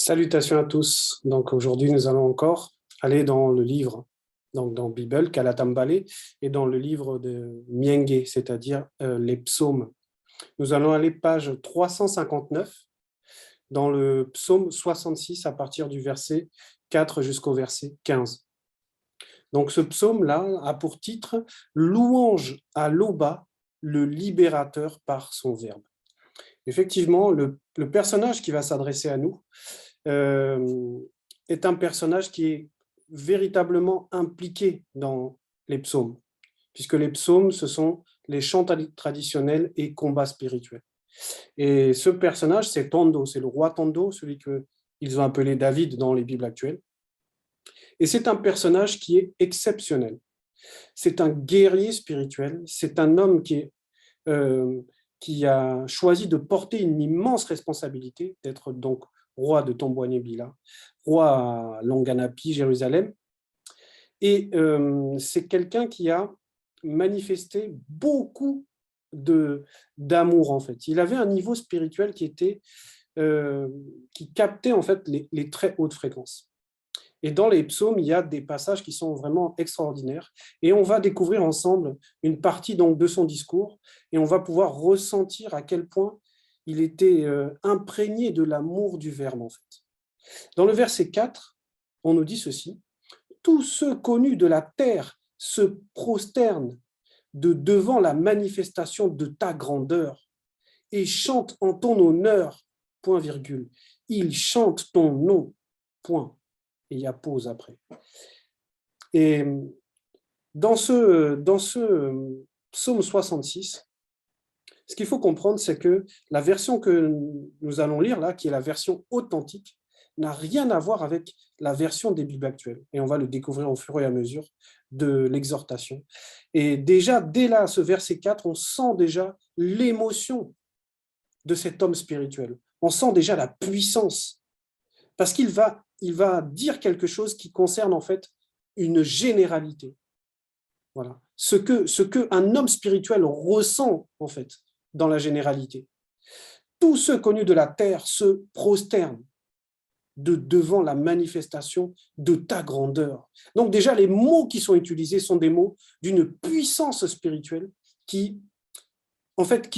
Salutations à tous. Donc aujourd'hui, nous allons encore aller dans le livre, donc dans Bible, Kalatambale, et dans le livre de Mienge, c'est-à-dire les psaumes. Nous allons aller page 359, dans le psaume 66, à partir du verset 4 jusqu'au verset 15. Donc ce psaume-là a pour titre « Louange à l'Oba, le libérateur par son verbe ». Effectivement, le personnage qui va s'adresser à nous est un personnage qui est véritablement impliqué dans les psaumes, puisque les psaumes, ce sont les chants traditionnels et combats spirituels. Et ce personnage, c'est Tondo, c'est le roi Tondo, celui qu'ils ont appelé David dans les Bibles actuelles. Et c'est un personnage qui est exceptionnel. C'est un guerrier spirituel, c'est un homme qui a choisi de porter une immense responsabilité, d'être donc roi de Tombouani-Bila, roi à Longanapi, Jérusalem. Et c'est quelqu'un qui a manifesté beaucoup d'amour, en fait. Il avait un niveau spirituel qui captait, en fait, les très hautes fréquences. Et dans les psaumes, il y a des passages qui sont vraiment extraordinaires. Et on va découvrir ensemble une partie donc, de son discours et on va pouvoir ressentir à quel point il était imprégné de l'amour du Verbe, en fait. Dans le verset 4, on nous dit ceci. « Tous ceux connus de la terre se prosternent devant la manifestation de ta grandeur et chantent en ton honneur, point virgule. Ils chantent ton nom, point. » Et il y a pause après. Et dans ce psaume 66, ce qu'il faut comprendre, c'est que la version que nous allons lire là, qui est la version authentique, n'a rien à voir avec la version des Bibles actuelles. Et on va le découvrir au fur et à mesure de l'exhortation. Et déjà, dès là, ce verset 4, on sent déjà l'émotion de cet homme spirituel. On sent déjà la puissance. Parce qu'il va dire quelque chose qui concerne en fait une généralité. Voilà. Ce que un homme spirituel ressent en fait dans la généralité. Tous ceux connus de la terre se prosternent devant la manifestation de ta grandeur. Donc déjà, les mots qui sont utilisés sont des mots d'une puissance spirituelle qui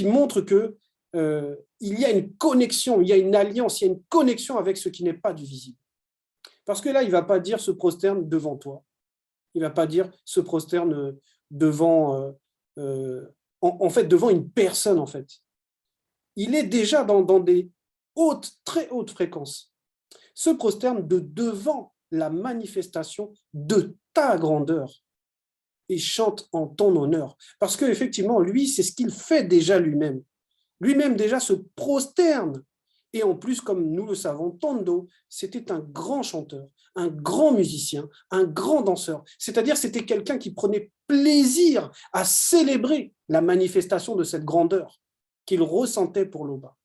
montre que il y a une connexion, il y a une alliance, il y a une connexion avec ce qui n'est pas du visible. Parce que là, il ne va pas dire se prosterne devant toi. Il ne va pas dire se prosterne devant, devant une personne, en fait. Il est déjà dans des très hautes fréquences. Se prosterne devant la manifestation de ta grandeur et chante en ton honneur. Parce qu'effectivement, lui, c'est ce qu'il fait déjà lui-même. Lui-même déjà se prosterne. Et en plus, comme nous le savons, Tondo, c'était un grand chanteur, un grand musicien, un grand danseur. C'est-à-dire, c'était quelqu'un qui prenait plaisir à célébrer la manifestation de cette grandeur qu'il ressentait pour l'Oba.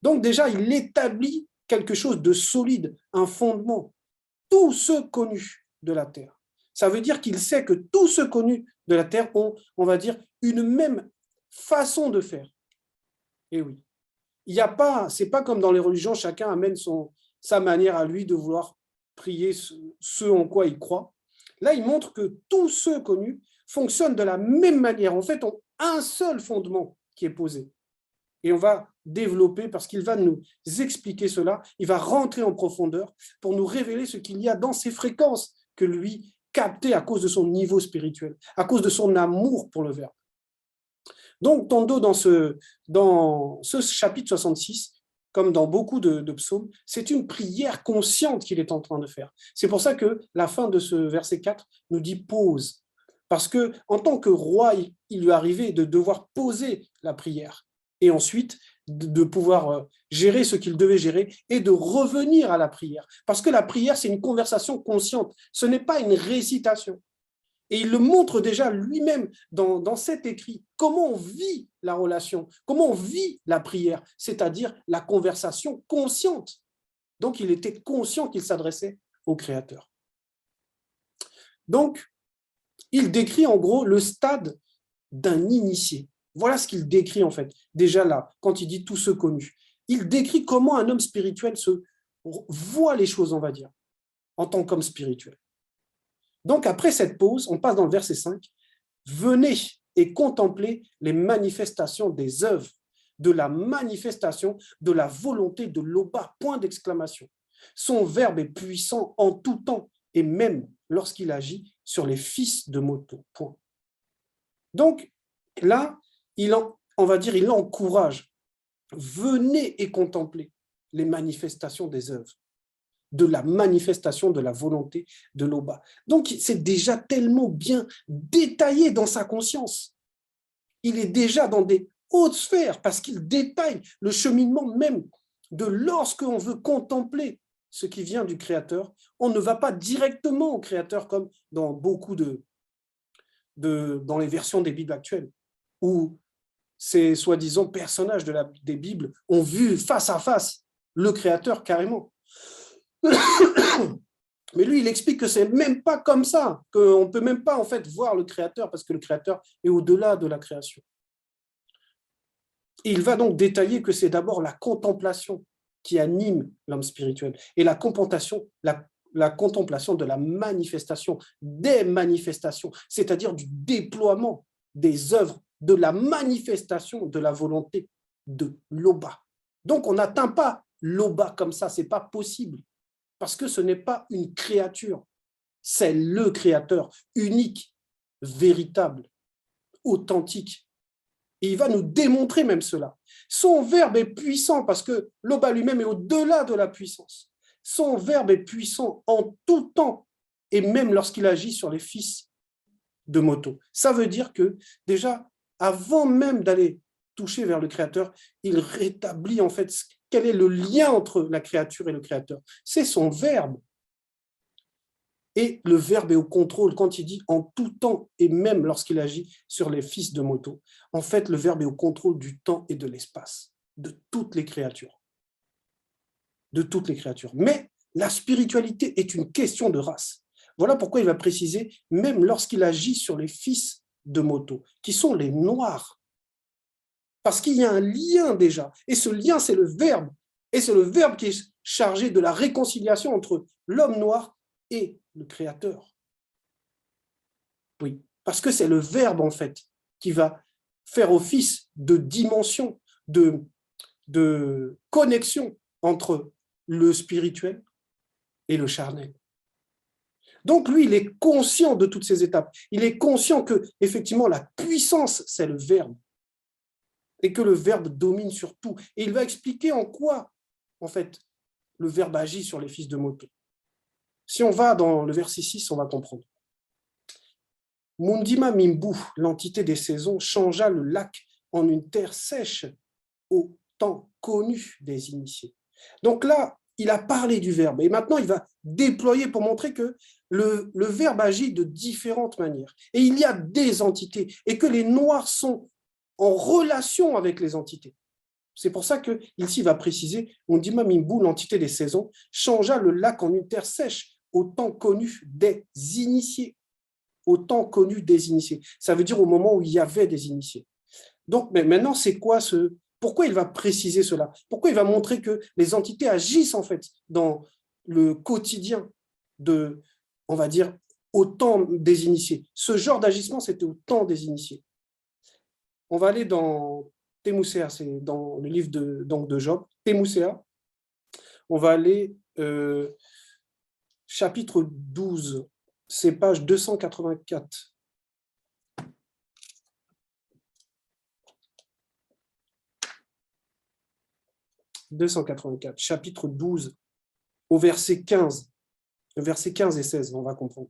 Donc déjà, il établit quelque chose de solide, un fondement. Tous ceux connus de la terre. Ça veut dire qu'il sait que tous ceux connus de la terre ont, on va dire, une même façon de faire. Et oui. Il n'y a pas, c'est pas comme dans les religions, chacun amène sa manière à lui de vouloir prier ce en quoi il croit. Là, il montre que tous ceux connus fonctionnent de la même manière. En fait, ont un seul fondement qui est posé. Et on va développer, parce qu'il va nous expliquer cela, il va rentrer en profondeur pour nous révéler ce qu'il y a dans ces fréquences que lui captait à cause de son niveau spirituel, à cause de son amour pour le Verbe. Donc, Tondo, dans ce chapitre 66, comme dans beaucoup de psaumes, c'est une prière consciente qu'il est en train de faire. C'est pour ça que la fin de ce verset 4 nous dit « pause ». Parce qu'en tant que roi, il lui arrivait de devoir poser la prière et ensuite de pouvoir gérer ce qu'il devait gérer et de revenir à la prière. Parce que la prière, c'est une conversation consciente, ce n'est pas une récitation. Et il le montre déjà lui-même dans cet écrit, comment on vit la relation, comment on vit la prière, c'est-à-dire la conversation consciente. Donc, il était conscient qu'il s'adressait au Créateur. Donc, il décrit en gros le stade d'un initié. Voilà ce qu'il décrit en fait, déjà là, quand il dit tous ceux connus. Il décrit comment un homme spirituel voit les choses, on va dire, en tant qu'homme spirituel. Donc, après cette pause, on passe dans le verset 5. Venez et contemplez les manifestations des œuvres, de la manifestation de la volonté de l'Oba, point d'exclamation. Son verbe est puissant en tout temps et même lorsqu'il agit sur les fils de moto, point. Donc, là, on va dire, il encourage. Venez et contemplez les manifestations des œuvres, de la manifestation de la volonté de l'Oba. Donc, c'est déjà tellement bien détaillé dans sa conscience. Il est déjà dans des hautes sphères parce qu'il détaille le cheminement même de lorsqu'on veut contempler ce qui vient du Créateur, on ne va pas directement au Créateur comme dans beaucoup dans les versions des Bibles actuelles, où ces soi-disant personnages des Bibles ont vu face à face le Créateur carrément. Mais lui, il explique que c'est même pas comme ça, qu'on ne peut même pas en fait voir le Créateur parce que le Créateur est au-delà de la création. Et il va donc détailler que c'est d'abord la contemplation qui anime l'homme spirituel et la contemplation de la manifestation, des manifestations, c'est-à-dire du déploiement des œuvres, de la manifestation de la volonté de l'Oba. Donc, on n'atteint pas l'Oba comme ça, ce n'est pas possible, parce que ce n'est pas une créature, c'est le Créateur, unique, véritable, authentique. Et il va nous démontrer même cela. Son verbe est puissant parce que l'Oba lui-même est au-delà de la puissance. Son verbe est puissant en tout temps et même lorsqu'il agit sur les fils de moto. Ça veut dire que déjà, avant même d'aller toucher vers le Créateur, il rétablit en fait quel est le lien entre la créature et le Créateur. C'est son verbe. Et le verbe est au contrôle quand il dit en tout temps et même lorsqu'il agit sur les fils de moto. En fait, le verbe est au contrôle du temps et de l'espace, de toutes les créatures. De toutes les créatures. Mais la spiritualité est une question de race. Voilà pourquoi il va préciser, même lorsqu'il agit sur les fils de moto, qui sont les noirs. Parce qu'il y a un lien déjà. Et ce lien, c'est le verbe. Et c'est le verbe qui est chargé de la réconciliation entre l'homme noir et le Créateur. Oui, parce que c'est le verbe, en fait, qui va faire office de dimension, de connexion entre le spirituel et le charnel. Donc, lui, il est conscient de toutes ces étapes. Il est conscient que, effectivement, la puissance, c'est le verbe. Et que le verbe domine sur tout. Et il va expliquer en quoi, en fait, le verbe agit sur les fils de moto. Si on va dans le verset 6, on va comprendre. Mundima Mimbu, l'entité des saisons, changea le lac en une terre sèche au temps connu des initiés. Donc là, il a parlé du verbe et maintenant il va déployer pour montrer que le verbe agit de différentes manières. Et il y a des entités et que les noirs sont en relation avec les entités. C'est pour ça qu'ici il va préciser, Mundima Mimbu, l'entité des saisons, changea le lac en une terre sèche au temps connu des initiés. Au temps connu des initiés. Ça veut dire au moment où il y avait des initiés. Donc, mais maintenant, c'est quoi pourquoi il va préciser cela? Pourquoi il va montrer que les entités agissent en fait dans le quotidien on va dire, au temps des initiés? Ce genre d'agissement, c'était au temps des initiés. On va aller dans Temusea, c'est dans le livre de Job, Temusea. On va aller chapitre 12, c'est page 284. Chapitre 12, au verset 15. Le verset 15 et 16, on va comprendre.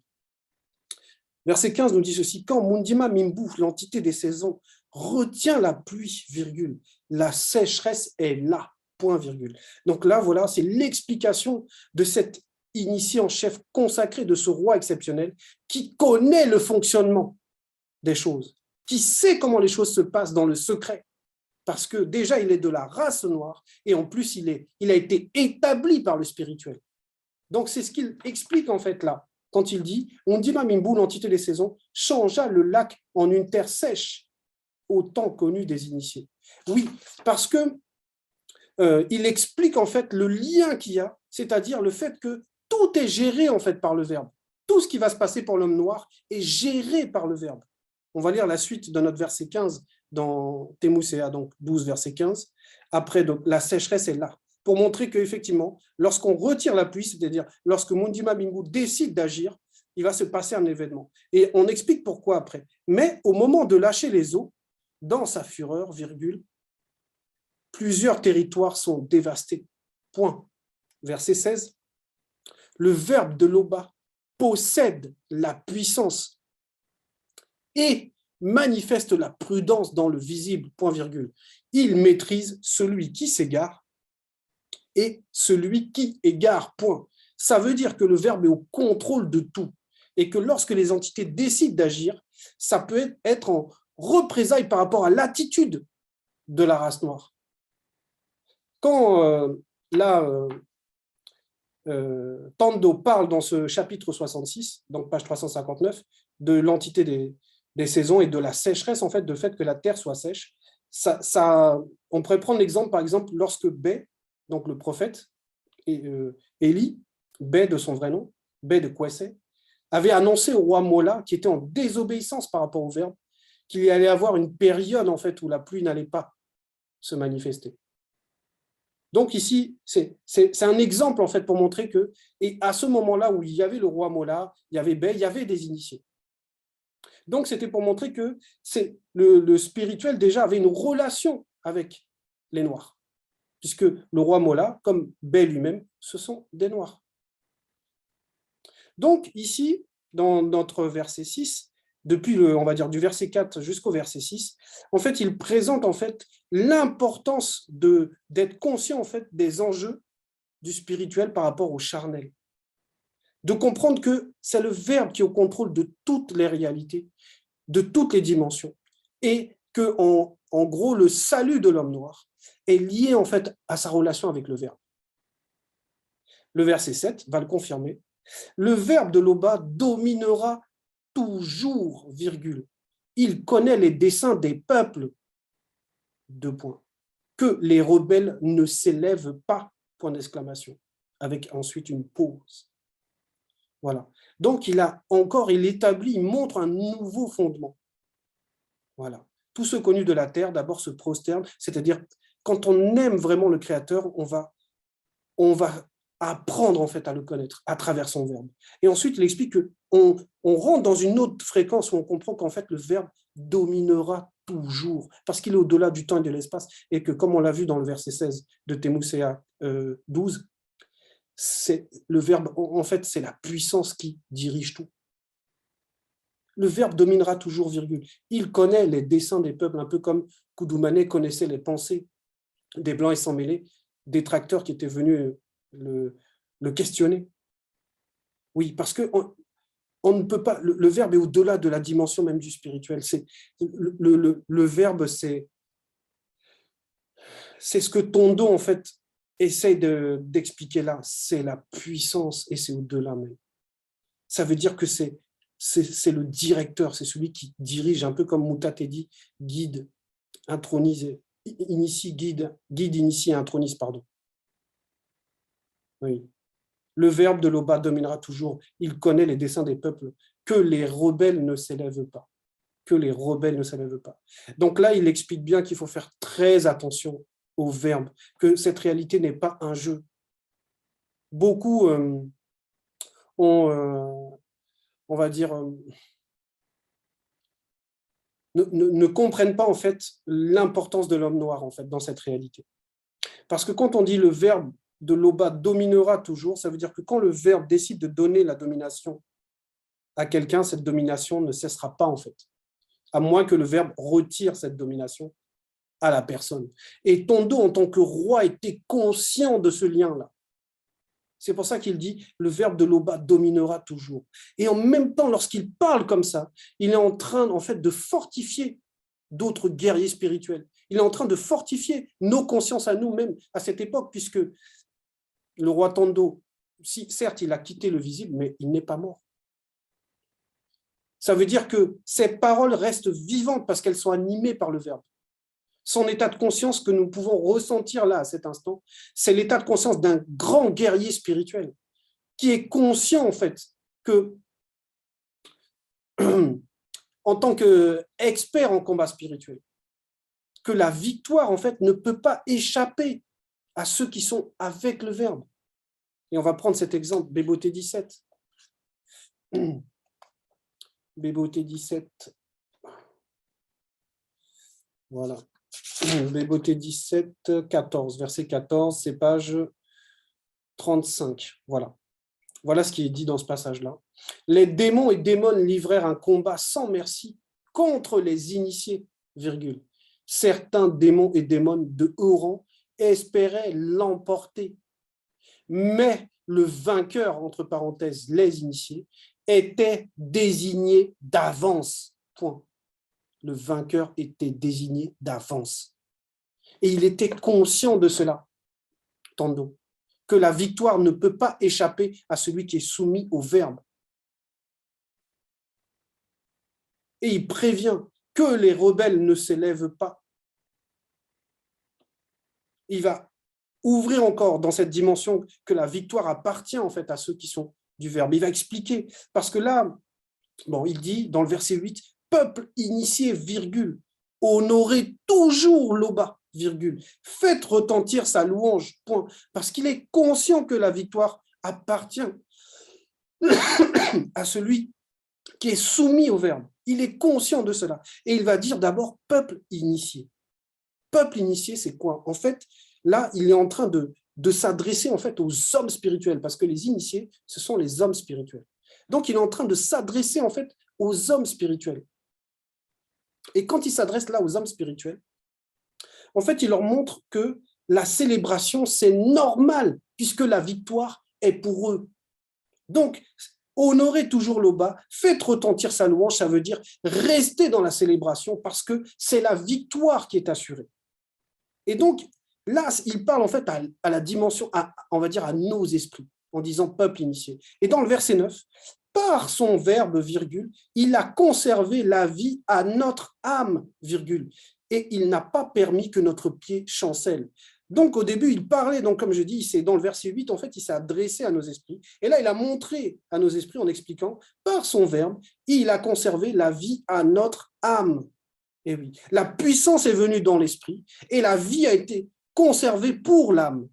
Verset 15 nous dit ceci, quand Mundima Mimbu, l'entité des saisons, retient la pluie, virgule, la sécheresse est là, point, virgule. Donc là, voilà, c'est l'explication de cet initié en chef consacré de ce roi exceptionnel qui connaît le fonctionnement des choses, qui sait comment les choses se passent dans le secret, parce que déjà, il est de la race noire et en plus, il a été établi par le spirituel. Donc, c'est ce qu'il explique en fait là, quand il dit « Mundima Mimbu, l'entité des saisons, changea le lac en une terre sèche au temps connu des initiés. » Oui, parce que il explique en fait le lien qu'il y a c'est-à-dire le fait que tout est géré en fait par le Verbe. Tout ce qui va se passer pour l'homme noir est géré par le Verbe. On va lire la suite de notre verset 15 dans Thémousséa, donc 12, verset 15. Après, donc, la sécheresse est là, pour montrer qu'effectivement, lorsqu'on retire la pluie, c'est-à-dire lorsque Mundima Bingu décide d'agir, il va se passer un événement. Et on explique pourquoi après. Mais au moment de lâcher les eaux, dans sa fureur, virgule, plusieurs territoires sont dévastés. Point. Verset 16. Le verbe de l'Oba possède la puissance et manifeste la prudence dans le visible, point virgule. Il maîtrise celui qui s'égare et celui qui égare, point. Ça veut dire que le verbe est au contrôle de tout et que lorsque les entités décident d'agir, ça peut être en représailles par rapport à l'attitude de la race noire. Quand Tando parle dans ce chapitre 66, donc page 359, de l'entité des saisons et de la sécheresse, en fait, de fait que la terre soit sèche, on pourrait prendre l'exemple, par exemple, lorsque Bé, donc le prophète, Élie, Bé de son vrai nom, Bé de Kwese, avait annoncé au roi Mola, qui était en désobéissance par rapport au Verbe, qu'il y allait avoir une période en fait, où la pluie n'allait pas se manifester. Donc ici, c'est un exemple en fait pour montrer que, et à ce moment-là où il y avait le roi Mola, il y avait Bé, il y avait des initiés. Donc c'était pour montrer que le spirituel déjà avait une relation avec les Noirs, puisque le roi Mola, comme Bé lui-même, ce sont des Noirs. Donc ici, dans notre verset 6, depuis on va dire du verset 4 jusqu'au verset 6, en fait, il présente en fait l'importance d'être conscient en fait des enjeux du spirituel par rapport au charnel. De comprendre que c'est le Verbe qui est au contrôle de toutes les réalités, de toutes les dimensions, et que en gros le salut de l'homme noir est lié en fait à sa relation avec le Verbe. Le verset 7 va le confirmer. Le Verbe de l'Oba dominera toujours, virgule. Il connaît les desseins des peuples, deux points. Que les rebelles ne s'élèvent pas, point d'exclamation, avec ensuite une pause. Voilà. Donc, il établit, il montre un nouveau fondement. Voilà. Tous ceux connus de la terre, d'abord, se prosternent, c'est-à-dire, quand on aime vraiment le Créateur, on va apprendre en fait à le connaître à travers son verbe. Et ensuite, il explique qu'on rentre dans une autre fréquence où on comprend qu'en fait, le verbe dominera toujours, parce qu'il est au-delà du temps et de l'espace, et que, comme on l'a vu dans le verset 16 de Thémousséa 12, le verbe, en fait, c'est la puissance qui dirige tout. Le verbe dominera toujours, virgule. Il connaît les desseins des peuples, un peu comme Koudoumane connaissait les pensées des Blancs et sans mêler, des tracteurs qui étaient venus le questionner. Oui, parce que on ne peut pas. Le verbe est au-delà de la dimension même du spirituel. Le verbe, c'est ce que Tondo en fait essaye d'expliquer là. C'est la puissance et c'est au-delà même. Ça veut dire que c'est le directeur, c'est celui qui dirige, un peu comme Moutate dit, guide, intronise, initie, guide, initie et intronise, pardon. Oui. Le verbe de l'Oba dominera toujours. Il connaît les desseins des peuples. Que les rebelles ne s'élèvent pas. Que les rebelles ne s'élèvent pas. Donc là, il explique bien qu'il faut faire très attention au verbe, que cette réalité n'est pas un jeu. Beaucoup on va dire, ne comprennent pas en fait l'importance de l'homme noir en fait dans cette réalité. Parce que quand on dit le verbe de l'Oba dominera toujours, ça veut dire que quand le verbe décide de donner la domination à quelqu'un, cette domination ne cessera pas en fait, à moins que le verbe retire cette domination à la personne. Et Tondo, en tant que roi, était conscient de ce lien-là. C'est pour ça qu'il dit le verbe de l'Oba dominera toujours. Et en même temps, lorsqu'il parle comme ça, il est en train en fait de fortifier d'autres guerriers spirituels. Il est en train de fortifier nos consciences à nous-mêmes à cette époque, puisque le roi Tondo, certes, il a quitté le visible, mais il n'est pas mort. Ça veut dire que ces paroles restent vivantes parce qu'elles sont animées par le verbe. Son état de conscience que nous pouvons ressentir là, à cet instant, c'est l'état de conscience d'un grand guerrier spirituel qui est conscient, en fait, que en tant qu'expert en combat spirituel, que la victoire, en fait, ne peut pas échapper à ceux qui sont avec le Verbe. Et on va prendre cet exemple, Béboté 17. Béboté 17. Voilà. Béboté 17, 14, verset 14, c'est page 35. Voilà. Voilà ce qui est dit dans ce passage-là. Les démons et démones livrèrent un combat sans merci contre les initiés, virgule. Certains démons et démones de haut rang espéraient l'emporter. Mais le vainqueur, entre parenthèses, les initiés, était désigné d'avance. Point. Le vainqueur était désigné d'avance. Et il était conscient de cela, Tando, que la victoire ne peut pas échapper à celui qui est soumis au Verbe. Et il prévient que les rebelles ne s'élèvent pas. Il va ouvrir encore dans cette dimension que la victoire appartient en fait à ceux qui sont du Verbe. Il va expliquer, parce que là, bon, il dit dans le verset 8, peuple initié, virgule, honorez toujours l'Oba, virgule, faites retentir sa louange, point, parce qu'il est conscient que la victoire appartient à celui qui est soumis au Verbe. Il est conscient de cela. Et il va dire d'abord peuple initié. Peuple initié, c'est quoi? En fait, là, il est en train de s'adresser en fait aux hommes spirituels, parce que les initiés, ce sont les hommes spirituels. Donc, il est en train de s'adresser en fait aux hommes spirituels. Et quand il s'adresse là aux hommes spirituels, en fait, il leur montre que la célébration, c'est normal, puisque la victoire est pour eux. Donc, honorer toujours l'Oba, faites retentir sa louange, ça veut dire rester dans la célébration, parce que c'est la victoire qui est assurée. Et donc, là, il parle en fait à la dimension, on va dire à nos esprits, en disant peuple initié. Et dans le verset 9, par son verbe, virgule, il a conservé la vie à notre âme, virgule, et il n'a pas permis que notre pied chancelle. Donc, au début, il parlait, donc comme je dis, c'est dans le verset 8, en fait, il s'est adressé à nos esprits. Et là, il a montré à nos esprits en expliquant, par son verbe, il a conservé la vie à notre âme. Et oui, la puissance est venue dans l'esprit et la vie a été conservée pour l'âme.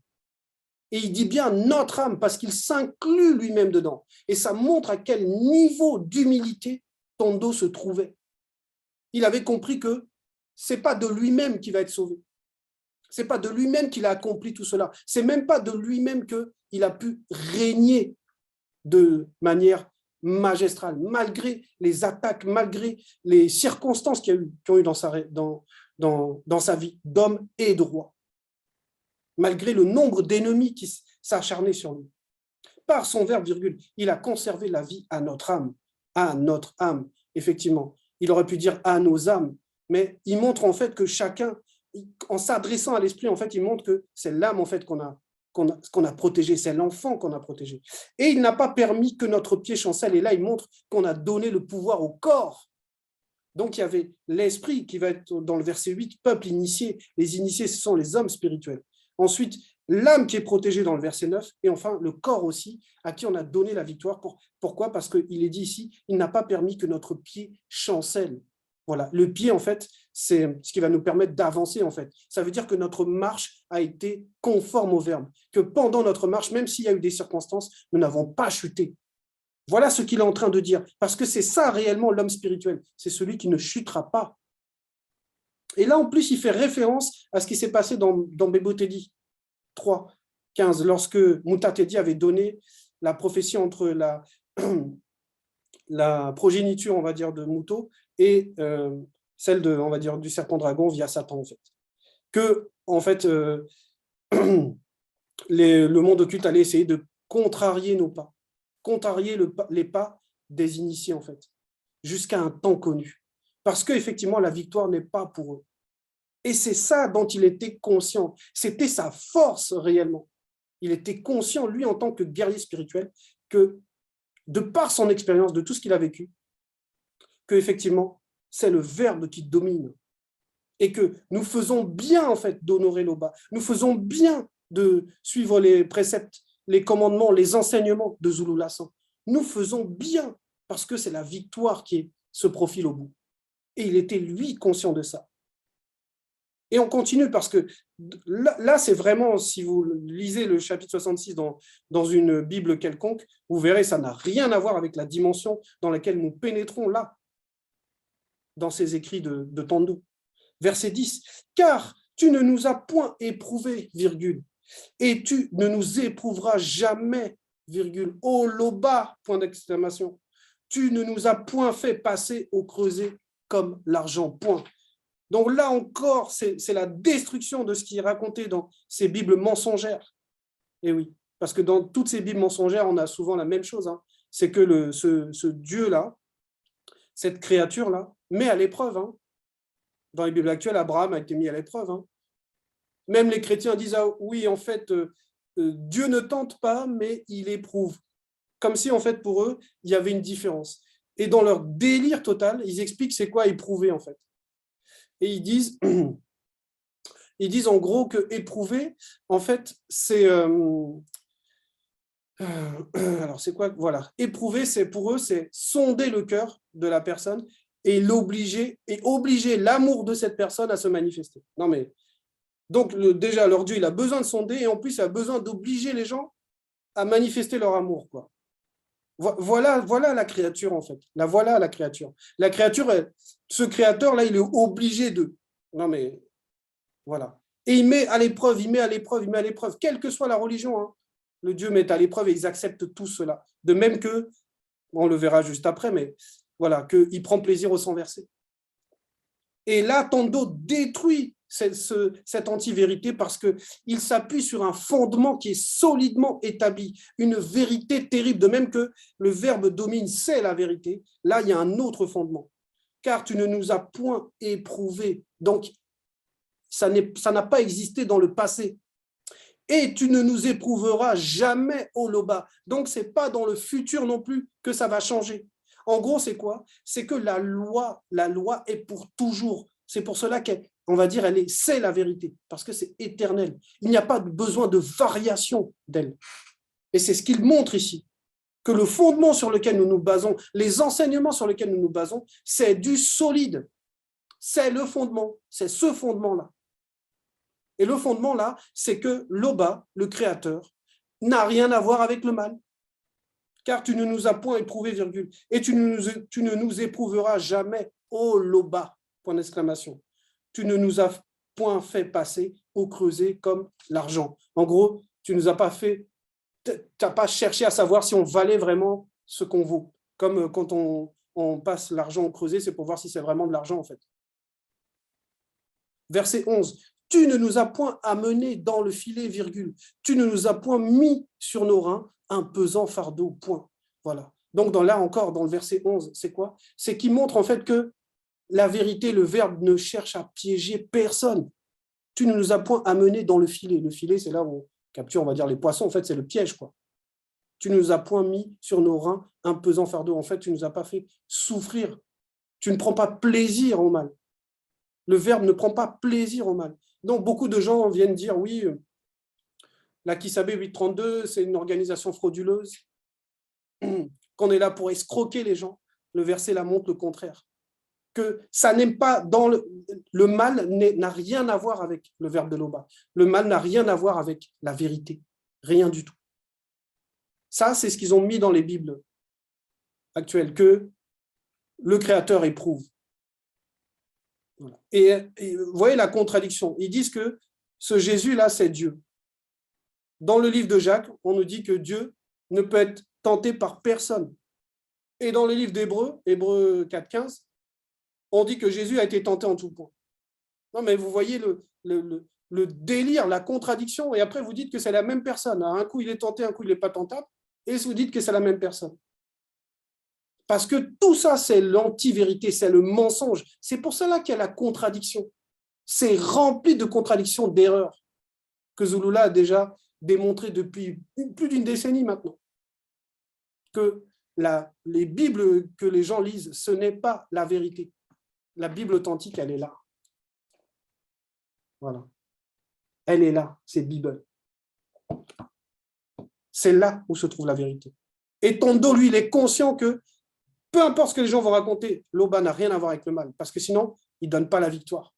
Et il dit bien notre âme parce qu'il s'inclut lui-même dedans. Et ça montre à quel niveau d'humilité Tondo se trouvait. Il avait compris que ce n'est pas de lui-même qui va être sauvé. Ce n'est pas de lui-même qu'il a accompli tout cela. Ce n'est même pas de lui-même qu'il a pu régner de manière magistrale, malgré les attaques, malgré les circonstances qu'il y a eu dans sa vie d'homme et de roi, malgré le nombre d'ennemis qui s'acharnaient sur lui. Par son verbe, virgule, il a conservé la vie à notre âme. À notre âme, effectivement. Il aurait pu dire à nos âmes, mais il montre en fait que chacun, en s'adressant à l'esprit, en fait, il montre que c'est l'âme en fait qu'on a protégé, c'est l'enfant qu'on a protégé. Et il n'a pas permis que notre pied chancelle, et là il montre qu'on a donné le pouvoir au corps. Donc il y avait l'esprit qui va être dans le verset 8, peuple initié, les initiés ce sont les hommes spirituels. Ensuite, l'âme qui est protégée dans le verset 9, et enfin le corps aussi, à qui on a donné la victoire. Pourquoi? Parce qu'il est dit ici, il n'a pas permis que notre pied chancelle. Voilà, le pied, en fait, c'est ce qui va nous permettre d'avancer, en fait. Ça veut dire que notre marche a été conforme au Verbe, que pendant notre marche, même s'il y a eu des circonstances, nous n'avons pas chuté. Voilà ce qu'il est en train de dire, parce que c'est ça réellement l'homme spirituel, c'est celui qui ne chutera pas. Et là, en plus, il fait référence à ce qui s'est passé dans Bébotédi 3, 15, lorsque Moutatedi avait donné la prophétie entre la progéniture, on va dire, de Mouto et celle on va dire, du serpent dragon via Satan, en fait. Que, en fait, le monde occulte allait essayer de contrarier nos pas, contrarier les pas des initiés, en fait, jusqu'à un temps connu. Parce qu'effectivement, la victoire n'est pas pour eux. Et c'est ça dont il était conscient. C'était sa force réellement. Il était conscient, lui, en tant que guerrier spirituel, que de par son expérience, de tout ce qu'il a vécu, qu'effectivement, c'est le Verbe qui domine. et que nous faisons bien, en fait, d'honorer Loba. Nous faisons bien de suivre les préceptes, les commandements, les enseignements de Zululasan. Nous faisons bien parce que c'est la victoire qui se profile au bout. Et il était, lui, conscient de ça. Et on continue parce que là, c'est vraiment, si vous lisez le chapitre 66 dans une Bible quelconque, vous verrez, ça n'a rien à voir avec la dimension dans laquelle nous pénétrons là, dans ces écrits de Tando. Verset 10, « Car tu ne nous as point éprouvés, virgule, et tu ne nous éprouveras jamais, virgule, oh Loba, point d'exclamation. Tu ne nous as point fait passer au creuset comme l'argent, point. » Donc là encore, c'est la destruction de ce qui est raconté dans ces Bibles mensongères. Et oui, parce que dans toutes ces Bibles mensongères, on a souvent la même chose. Hein. C'est que ce Dieu-là, cette créature-là, met à l'épreuve. Hein. Dans les Bibles actuelles, Abraham a été mis à l'épreuve. Hein. Même les chrétiens disent, ah, oui, en fait, Dieu ne tente pas, mais il éprouve. Comme si, en fait, pour eux, il y avait une différence. Et dans leur délire total, ils expliquent c'est quoi éprouver, en fait. Et ils disent en gros que éprouver, en fait, c'est... alors, c'est quoi? Voilà. Éprouver, c'est pour eux, c'est sonder le cœur de la personne et obliger l'amour de cette personne à se manifester. Non, mais... Donc, déjà, leur Dieu, il a besoin de sonder et en plus, il a besoin d'obliger les gens à manifester leur amour, quoi. Voilà la créature, en fait. Voilà la créature. La créature, ce créateur-là, il est obligé de... Non, mais voilà. Et il met à l'épreuve, quelle que soit la religion. Hein. Le Dieu met à l'épreuve et ils acceptent tout cela. De même que, on le verra juste après, mais voilà, qu'il prend plaisir au sang versé. Et là, Tando détruit cette anti-vérité parce qu'il s'appuie sur un fondement qui est solidement établi, une vérité terrible, de même que le verbe domine, c'est la vérité. Là, il y a un autre fondement. Car tu ne nous as point éprouvés. Donc, ça n'a pas existé dans le passé. Et tu ne nous éprouveras jamais, ô Loba. Donc, ce n'est pas dans le futur non plus que ça va changer. En gros, c'est quoi? C'est que la loi est pour toujours. C'est pour cela qu'on va dire, c'est la vérité, parce que c'est éternel. Il n'y a pas besoin de variation d'elle. Et c'est ce qu'il montre ici, que le fondement sur lequel nous nous basons, les enseignements sur lesquels nous nous basons, c'est du solide. C'est le fondement, c'est ce fondement-là. Et le fondement là, c'est que Loba, le créateur, n'a rien à voir avec le mal. Car tu ne nous as point éprouvé, virgule, et tu ne nous éprouveras jamais, ô Loba, point d'exclamation. Tu ne nous as point fait passer au creuset comme l'argent. En gros, tu nous as pas fait, tu n'as pas cherché à savoir si on valait vraiment ce qu'on vaut. Comme quand on passe l'argent au creuset, c'est pour voir si c'est vraiment de l'argent en fait. Verset 11. Tu ne nous as point amenés dans le filet, virgule. Tu ne nous as point mis sur nos reins un pesant fardeau, point. Voilà. Donc là encore, dans le verset 11, c'est quoi? C'est qu'il montre en fait que la vérité, le verbe ne cherche à piéger personne. Tu ne nous as point amenés dans le filet. Le filet, c'est là où on capture, on va dire, les poissons. En fait, c'est le piège, quoi. Tu ne nous as point mis sur nos reins un pesant fardeau. En fait, tu ne nous as pas fait souffrir. Tu ne prends pas plaisir au mal. Le verbe ne prend pas plaisir au mal. Donc, beaucoup de gens viennent dire, oui, la Kisabé 832, c'est une organisation frauduleuse, qu'on est là pour escroquer les gens. Le verset la montre le contraire. Que ça n'aime pas dans le mal n'a rien à voir avec le verbe de Loba. Le mal n'a rien à voir avec la vérité. Rien du tout. Ça, c'est ce qu'ils ont mis dans les Bibles actuelles, que le Créateur éprouve. Et vous voyez la contradiction. Ils disent que ce Jésus-là, c'est Dieu. Dans le livre de Jacques, on nous dit que Dieu ne peut être tenté par personne. Et dans le livre d'Hébreux, Hébreux 4,15, on dit que Jésus a été tenté en tout point. Non, mais vous voyez le délire, la contradiction, et après vous dites que c'est la même personne. Un coup, il est tenté, un coup, il n'est pas tentable, et vous dites que c'est la même personne. Parce que tout ça, c'est l'anti-vérité, c'est le mensonge. C'est pour cela qu'il y a la contradiction. C'est rempli de contradictions, d'erreurs, que Zulula a déjà démontré depuis plus d'une décennie maintenant. Que les Bibles que les gens lisent, ce n'est pas la vérité. La Bible authentique, elle est là. Voilà. Elle est là, c'est Bible. C'est là où se trouve la vérité. Et Tondo, lui, il est conscient que peu importe ce que les gens vont raconter, l'Oba n'a rien à voir avec le mal, parce que sinon, il ne donne pas la victoire.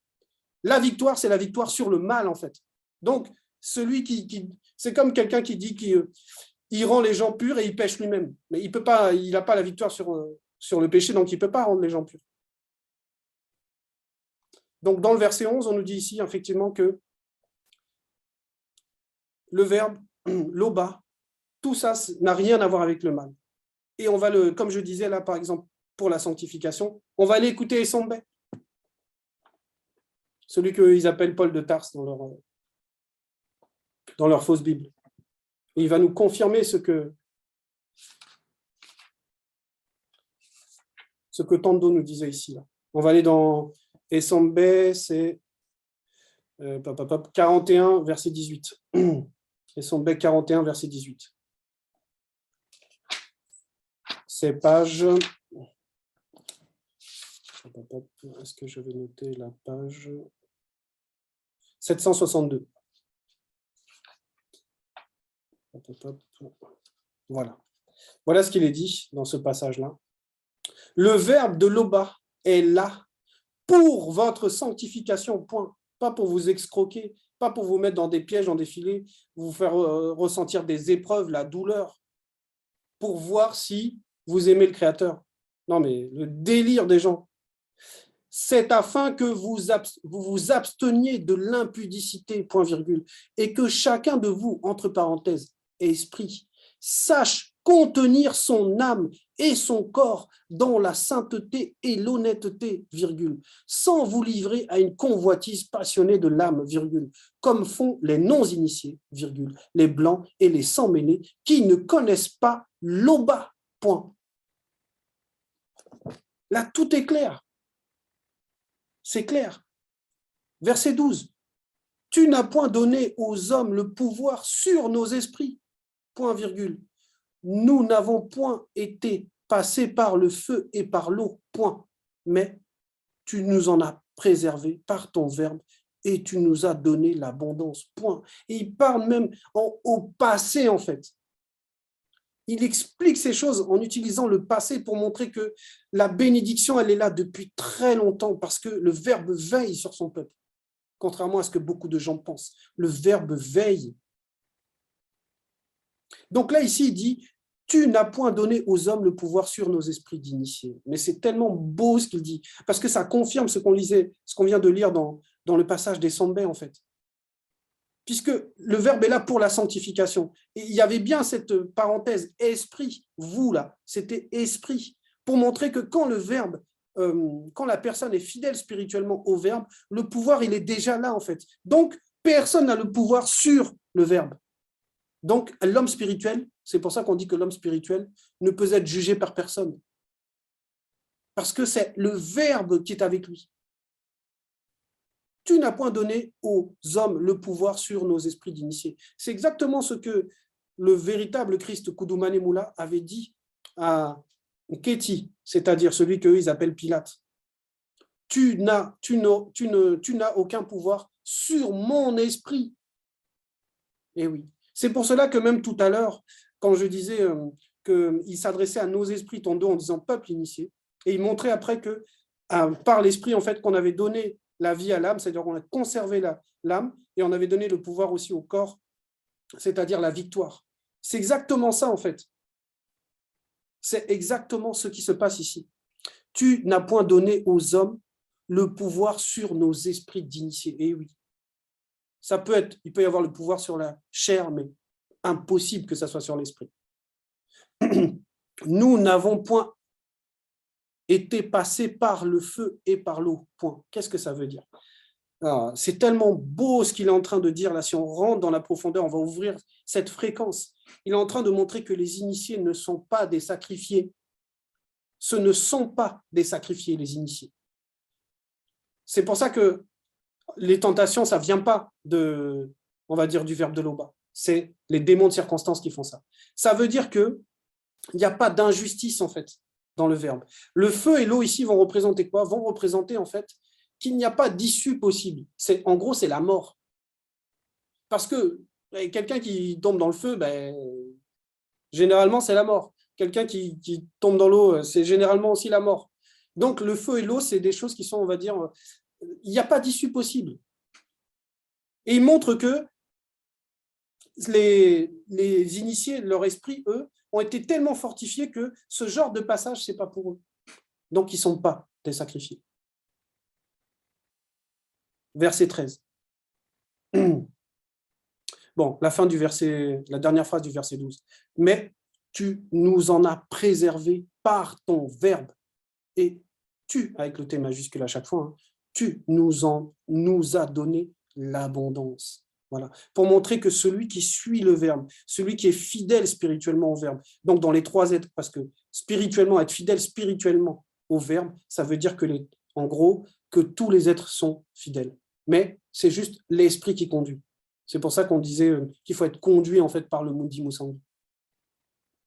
La victoire, c'est la victoire sur le mal, en fait. Donc, celui c'est comme quelqu'un qui dit qu'il rend les gens purs et il pêche lui-même. Mais il peut pas, il n'a pas la victoire sur le péché, donc il ne peut pas rendre les gens purs. Donc, dans le verset 11, on nous dit ici, effectivement, que le verbe, l'Oba, tout ça n'a rien à voir avec le mal. Et on va comme je disais là, par exemple, pour la sanctification, on va aller écouter Esombe, celui qu'ils appellent Paul de Tarse dans leur fausse Bible. Et il va nous confirmer ce que Tando nous disait ici. Là. On va aller dans Esombe, c'est 41, verset 18. Esombe 41, verset 18. C'est page... Est-ce que je vais noter la page 762. Voilà. Voilà ce qu'il est dit dans ce passage-là. Le verbe de l'Oba est là pour votre sanctification, point. Pas pour vous escroquer, pas pour vous mettre dans des pièges, dans des filets, vous faire ressentir des épreuves, la douleur, pour voir si vous aimez le Créateur. Non, mais le délire des gens. C'est afin que vous vous absteniez de l'impudicité, point virgule, et que chacun de vous, entre parenthèses, esprit, sache contenir son âme et son corps dans la sainteté et l'honnêteté, virgule, sans vous livrer à une convoitise passionnée de l'âme, virgule, comme font les non-initiés, virgule, les blancs et les sans-mêlés, qui ne connaissent pas l'Oba, point. Là, tout est clair. C'est clair. Verset 12. Tu n'as point donné aux hommes le pouvoir sur nos esprits. Point virgule. Nous n'avons point été passés par le feu et par l'eau. Point. Mais tu nous en as préservés par ton verbe et tu nous as donné l'abondance. Point. Et il parle même au passé, en fait. Il explique ces choses en utilisant le passé pour montrer que la bénédiction, elle est là depuis très longtemps parce que le Verbe veille sur son peuple, contrairement à ce que beaucoup de gens pensent. Le Verbe veille. Donc là, ici, il dit, tu n'as point donné aux hommes le pouvoir sur nos esprits d'initiés. Mais c'est tellement beau ce qu'il dit, parce que ça confirme ce qu'on vient de lire dans le passage des Sambais, en fait. Puisque le verbe est là pour la sanctification. Et il y avait bien cette parenthèse, esprit, vous là, c'était esprit, pour montrer que quand le verbe, quand la personne est fidèle spirituellement au verbe, le pouvoir, il est déjà là en fait. Donc, personne n'a le pouvoir sur le verbe. Donc, l'homme spirituel, c'est pour ça qu'on dit que l'homme spirituel ne peut être jugé par personne. Parce que c'est le verbe qui est avec lui. Tu n'as point donné aux hommes le pouvoir sur nos esprits d'initiés. C'est exactement ce que le véritable Christ Koudoumane Moula avait dit à Kéti, c'est-à-dire celui qu'eux appellent Pilate. Tu n'as aucun pouvoir sur mon esprit. Et oui. C'est pour cela que même tout à l'heure, quand je disais qu'il s'adressait à nos esprits Tondo en disant peuple initié, et il montrait après que par l'esprit en fait qu'on avait donné la vie à l'âme, c'est-à-dire qu'on a conservé l'âme et on avait donné le pouvoir aussi au corps, c'est-à-dire la victoire. C'est exactement ça en fait. C'est exactement ce qui se passe ici. Tu n'as point donné aux hommes le pouvoir sur nos esprits d'initiés. Et oui, il peut y avoir le pouvoir sur la chair, mais impossible que ça soit sur l'esprit. Nous n'avons point été passés par le feu et par l'eau. Point. Qu'est-ce que ça veut dire? C'est tellement beau ce qu'il est en train de dire là. Si on rentre dans la profondeur, on va ouvrir cette fréquence. Il est en train de montrer que les initiés ne sont pas des sacrifiés. Ce ne sont pas des sacrifiés, les initiés. C'est pour ça que les tentations, ça ne vient pas on va dire, du verbe de l'Oba. C'est les démons de circonstance qui font ça. Ça veut dire qu'il n'y a pas d'injustice, en fait, dans le verbe. Le feu et l'eau, ici, vont représenter quoi? Vont représenter, en fait, qu'il n'y a pas d'issue possible. En gros, c'est la mort. Parce que quelqu'un qui tombe dans le feu, généralement, c'est la mort. Quelqu'un qui tombe dans l'eau, c'est généralement aussi la mort. Donc, le feu et l'eau, c'est des choses qui sont, on va dire, il n'y a pas d'issue possible. Et il montre que les initiés, leur esprit, eux, ont été tellement fortifiés que ce genre de passage, ce n'est pas pour eux. Donc, ils ne sont pas des sacrifiés. Verset 13. Bon, la dernière phrase du verset 12. Mais tu nous en as préservé par ton verbe. Et tu, avec le T majuscule à chaque fois, hein, tu nous as donné l'abondance. Voilà. Pour montrer que celui qui suit le verbe, celui qui est fidèle spirituellement au verbe, donc dans les trois êtres, parce que spirituellement, être fidèle spirituellement au verbe, ça veut dire que, en gros, que tous les êtres sont fidèles. Mais c'est juste l'esprit qui conduit. C'est pour ça qu'on disait qu'il faut être conduit en fait par le Mundi Musangi.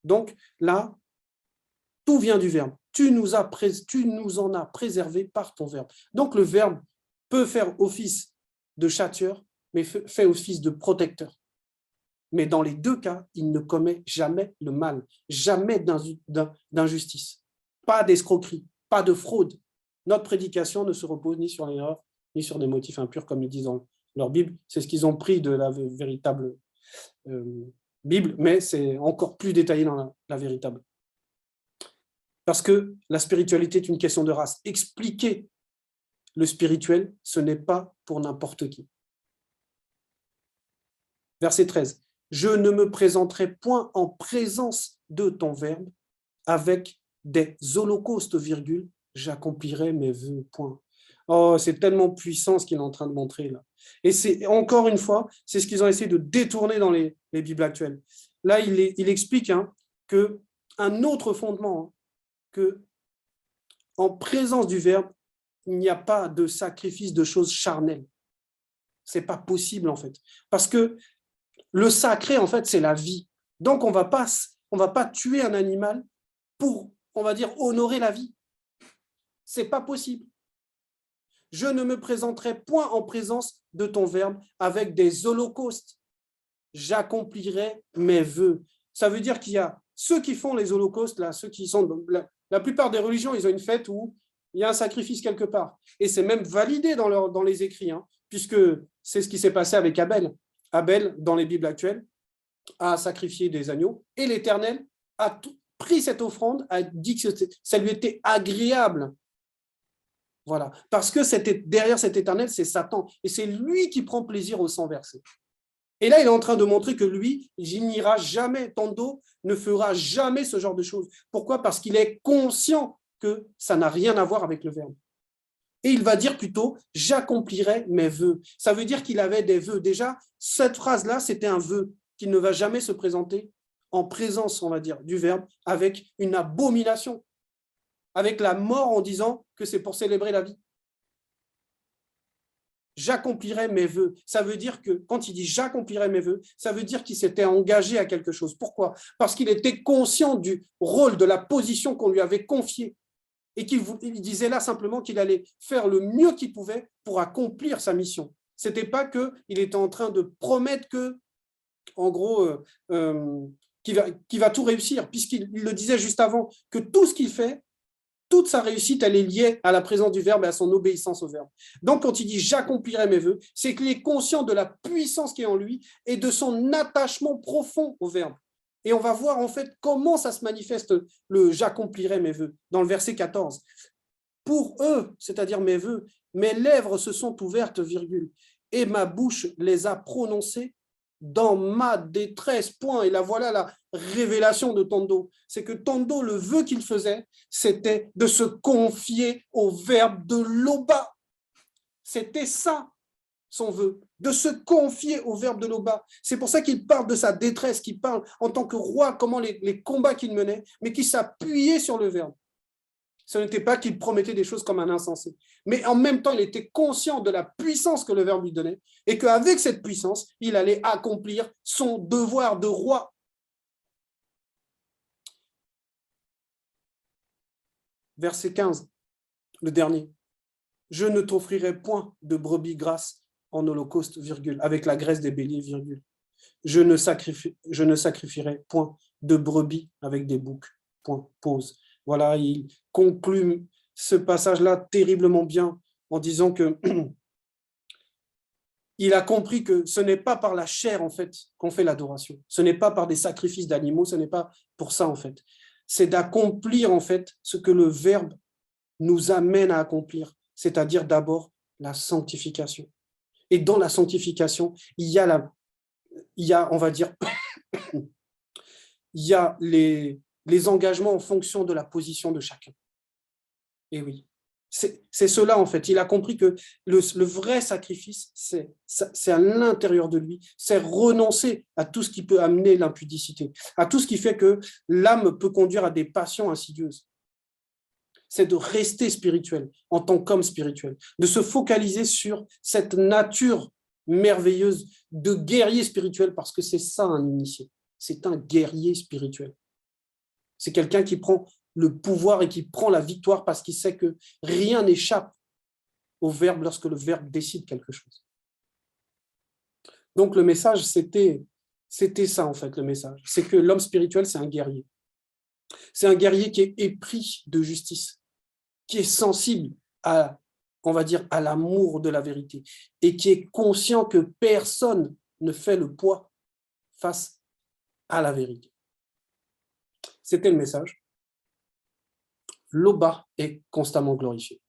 Donc là, tout vient du verbe. Tu nous en as préservé par ton verbe. Donc le verbe peut faire office de châtieur, mais fait office de protecteur. Mais dans les deux cas, il ne commet jamais le mal, jamais d'injustice, pas d'escroquerie, pas de fraude. Notre prédication ne se repose ni sur l'erreur, ni sur des motifs impurs, comme ils disent dans leur Bible. C'est ce qu'ils ont pris de la véritable Bible, mais c'est encore plus détaillé dans la véritable. Parce que la spiritualité est une question de race. Expliquer le spirituel, ce n'est pas pour n'importe qui. Verset 13. Je ne me présenterai point en présence de ton verbe avec des holocaustes, virgule, j'accomplirai mes vœux, point. Oh, c'est tellement puissant ce qu'il est en train de montrer là. Et c'est encore une fois, c'est ce qu'ils ont essayé de détourner dans les Bibles actuelles. Là, il explique qu'un autre fondement, que en présence du Verbe, il n'y a pas de sacrifice de choses charnelles. Ce n'est pas possible en fait. Parce que le sacré, en fait, c'est la vie. Donc, on ne va pas tuer un animal pour, on va dire, honorer la vie. Ce n'est pas possible. Je ne me présenterai point en présence de ton Verbe avec des holocaustes. J'accomplirai mes vœux. Ça veut dire qu'il y a ceux qui font les holocaustes, là, ceux qui sont... La plupart des religions, ils ont une fête où il y a un sacrifice quelque part. Et c'est même validé dans les écrits, hein, puisque c'est ce qui s'est passé avec Abel. Abel, dans les Bibles actuelles, a sacrifié des agneaux et l'Éternel a pris cette offrande, a dit que ça lui était agréable. Voilà. Parce que derrière cet Éternel, c'est Satan. Et c'est lui qui prend plaisir au sang versé. Et là, il est en train de montrer que lui, il n'ira jamais, Tando ne fera jamais ce genre de choses. Pourquoi ? Parce qu'il est conscient que ça n'a rien à voir avec le verbe. Et il va dire plutôt, j'accomplirai mes vœux. Ça veut dire qu'il avait des vœux. Déjà, cette phrase-là, c'était un vœu qu'il ne va jamais se présenter en présence, on va dire, du verbe, avec une abomination, avec la mort en disant que c'est pour célébrer la vie. J'accomplirai mes vœux. Ça veut dire que, quand il dit j'accomplirai mes vœux, ça veut dire qu'il s'était engagé à quelque chose. Pourquoi ? Parce qu'il était conscient du rôle, de la position qu'on lui avait confiée. Et qu'il disait là simplement qu'il allait faire le mieux qu'il pouvait pour accomplir sa mission. Ce n'était pas qu'il était en train de promettre que, en gros, qu'il va tout réussir, puisqu'il le disait juste avant, que tout ce qu'il fait, toute sa réussite, elle est liée à la présence du Verbe et à son obéissance au Verbe. Donc, quand il dit « j'accomplirai mes vœux », c'est qu'il est conscient de la puissance qui est en lui et de son attachement profond au Verbe. Et on va voir en fait comment ça se manifeste, le « j'accomplirai mes vœux » dans le verset 14. « Pour eux, c'est-à-dire mes vœux, mes lèvres se sont ouvertes, virgule, et ma bouche les a prononcées dans ma détresse, point. » Et là, voilà la révélation de Tando. C'est que Tando, le vœu qu'il faisait, c'était de se confier au verbe de Loba. C'était ça, son vœu, de se confier au verbe de Loba. C'est pour ça qu'il parle de sa détresse, qu'il parle en tant que roi, comment les combats qu'il menait, mais qu'il s'appuyait sur le verbe. Ce n'était pas qu'il promettait des choses comme un insensé. Mais en même temps, il était conscient de la puissance que le verbe lui donnait et qu'avec cette puissance, il allait accomplir son devoir de roi. Verset 15, le dernier. je ne t'offrirai point de brebis grasses en holocauste, virgule, avec la graisse des béliers, virgule. Je ne sacrifierai point de brebis avec des boucs, point, pause. Voilà, il conclut ce passage-là terriblement bien en disant que il a compris que ce n'est pas par la chair, en fait, qu'on fait l'adoration. Ce n'est pas par des sacrifices d'animaux, ce n'est pas pour ça, en fait. C'est d'accomplir, en fait, ce que le Verbe nous amène à accomplir, c'est-à-dire d'abord la sanctification. Et dans la sanctification, il y a, on va dire, il y a les engagements en fonction de la position de chacun. Et oui, c'est cela en fait. Il a compris que le vrai sacrifice, c'est à l'intérieur de lui, c'est renoncer à tout ce qui peut amener l'impudicité, à tout ce qui fait que l'âme peut conduire à des passions insidieuses. C'est de rester spirituel en tant qu'homme spirituel, de se focaliser sur cette nature merveilleuse de guerrier spirituel, parce que c'est ça un initié, c'est un guerrier spirituel. C'est quelqu'un qui prend le pouvoir et qui prend la victoire parce qu'il sait que rien n'échappe au Verbe lorsque le Verbe décide quelque chose. Donc le message, c'était ça en fait, le message. C'est que l'homme spirituel, c'est un guerrier. C'est un guerrier qui est épris de justice, qui est sensible à, on va dire, à l'amour de la vérité et qui est conscient que personne ne fait le poids face à la vérité. C'était le message. L'Oba est constamment glorifié.